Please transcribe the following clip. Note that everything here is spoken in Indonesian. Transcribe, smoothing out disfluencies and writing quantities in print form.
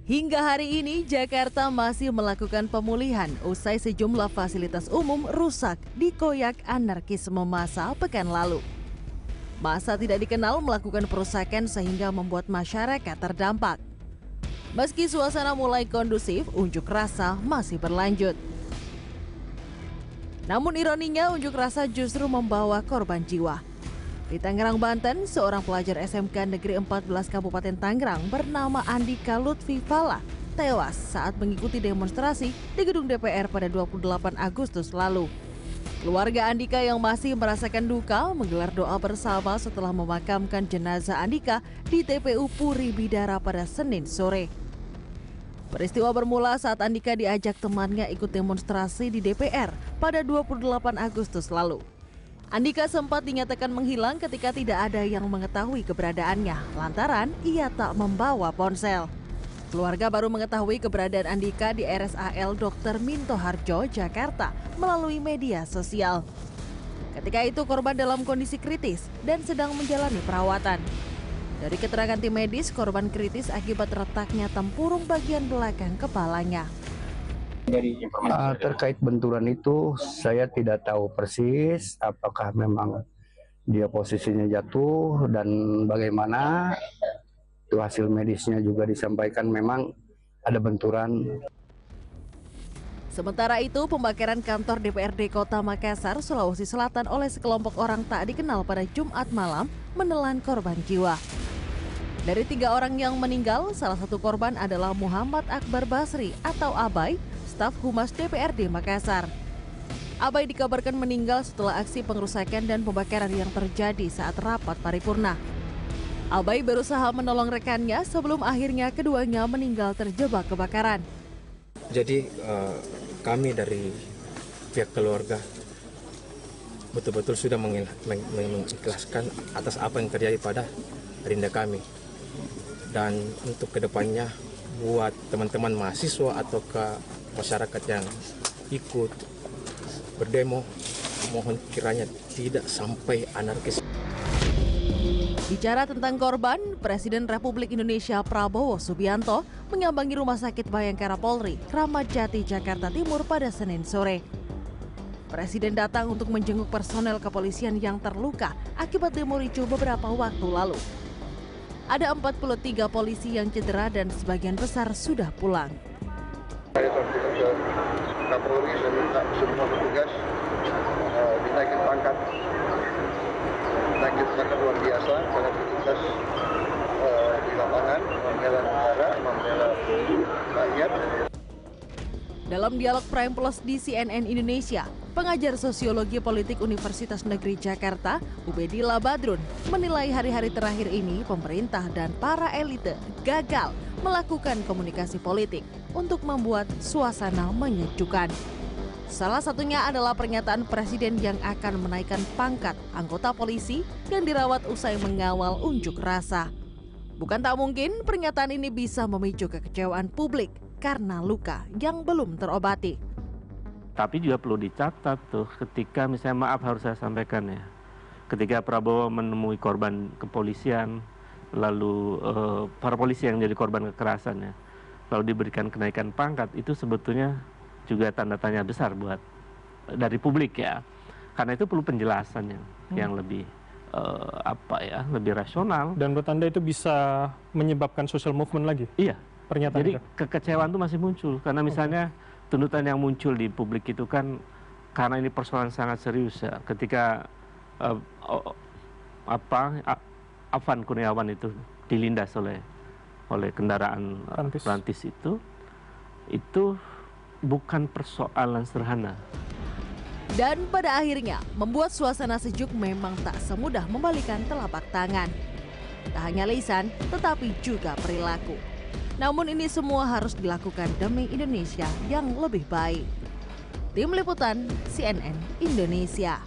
Hingga hari ini, Jakarta masih melakukan pemulihan usai sejumlah fasilitas umum rusak dikoyak anarkisme massa pekan lalu. Massa tidak dikenal melakukan perusakan sehingga membuat masyarakat terdampak. Meski suasana mulai kondusif, unjuk rasa masih berlanjut. Namun ironinya, unjuk rasa justru membawa korban jiwa. Di Tangerang, Banten, seorang pelajar SMK Negeri 14 Kabupaten Tangerang bernama Andika Lutfi Fala tewas saat mengikuti demonstrasi di gedung DPR pada 28 Agustus lalu. Keluarga Andika yang masih merasakan duka menggelar doa bersama setelah memakamkan jenazah Andika di TPU Puri Bidara pada Senin sore. Peristiwa bermula saat Andika diajak temannya ikut demonstrasi di DPR pada 28 Agustus lalu. Andika sempat dinyatakan menghilang ketika tidak ada yang mengetahui keberadaannya lantaran ia tak membawa ponsel. Keluarga baru mengetahui keberadaan Andika di RSAL Dr. Minto Harjo, Jakarta melalui media sosial. Ketika itu korban dalam kondisi kritis dan sedang menjalani perawatan. Dari keterangan tim medis, korban kritis akibat retaknya tempurung bagian belakang kepalanya. Terkait benturan itu saya tidak tahu persis apakah memang dia posisinya jatuh dan bagaimana. Itu hasil medisnya juga disampaikan memang ada benturan. Sementara itu, pembakaran kantor DPRD Kota Makassar, Sulawesi Selatan oleh sekelompok orang tak dikenal pada Jumat malam menelan korban jiwa. Dari 3 orang yang meninggal, salah satu korban adalah Muhammad Akbar Basri atau Abai, staf Humas DPRD Makassar. Abai dikabarkan meninggal setelah aksi pengerusakan dan pembakaran yang terjadi saat rapat paripurna. Abai berusaha menolong rekannya sebelum akhirnya keduanya meninggal terjebak kebakaran. Jadi kami dari pihak keluarga betul-betul sudah mengikhlaskan atas apa yang terjadi pada Rinda kami. Dan untuk kedepannya buat teman-teman mahasiswa atau ke masyarakat yang ikut berdemo, mohon kiranya tidak sampai anarkis. Bicara tentang korban, Presiden Republik Indonesia Prabowo Subianto menyambangi Rumah Sakit Bayangkara Polri, Kramat Jati, Jakarta Timur pada Senin sore. Presiden datang untuk menjenguk personel kepolisian yang terluka akibat demo ricuh beberapa waktu lalu. Ada 43 polisi yang cedera dan sebagian besar sudah pulang. Kapolri saya minta semua petugas dinaikin pangkat. Naikin pangkat luar biasa karena petugas di lapangan membela negara, membela rakyat. Dalam dialog Prime Plus di CNN Indonesia, pengajar sosiologi politik Universitas Negeri Jakarta, Ubedillah Badrun, menilai hari-hari terakhir ini pemerintah dan para elite gagal melakukan komunikasi politik untuk membuat suasana menyejukkan. Salah satunya adalah pernyataan Presiden yang akan menaikkan pangkat anggota polisi yang dirawat usai mengawal unjuk rasa. Bukan tak mungkin pernyataan ini bisa memicu kekecewaan publik karena luka yang belum terobati. Tapi juga perlu dicatat tuh ketika misalnya maaf harus saya sampaikan ya. Ketika Prabowo menemui korban kepolisian, lalu para polisi yang jadi korban kekerasan ya, lalu diberikan kenaikan pangkat, itu sebetulnya juga tanda tanya besar buat dari publik ya. Karena itu perlu penjelasan yang lebih lebih rasional. Dan menurut Anda itu bisa menyebabkan social movement lagi? Iya. Pernyataan jadi itu. Kekecewaan itu masih muncul karena misalnya tuntutan yang muncul di publik itu kan karena ini persoalan sangat serius ya. Ketika Afan Kurniawan itu dilindas oleh kendaraan Rantis itu bukan persoalan sederhana. Dan pada akhirnya membuat suasana sejuk memang tak semudah membalikan telapak tangan. Tak hanya lisan, tetapi juga perilaku. Namun ini semua harus dilakukan demi Indonesia yang lebih baik. Tim Liputan CNN Indonesia.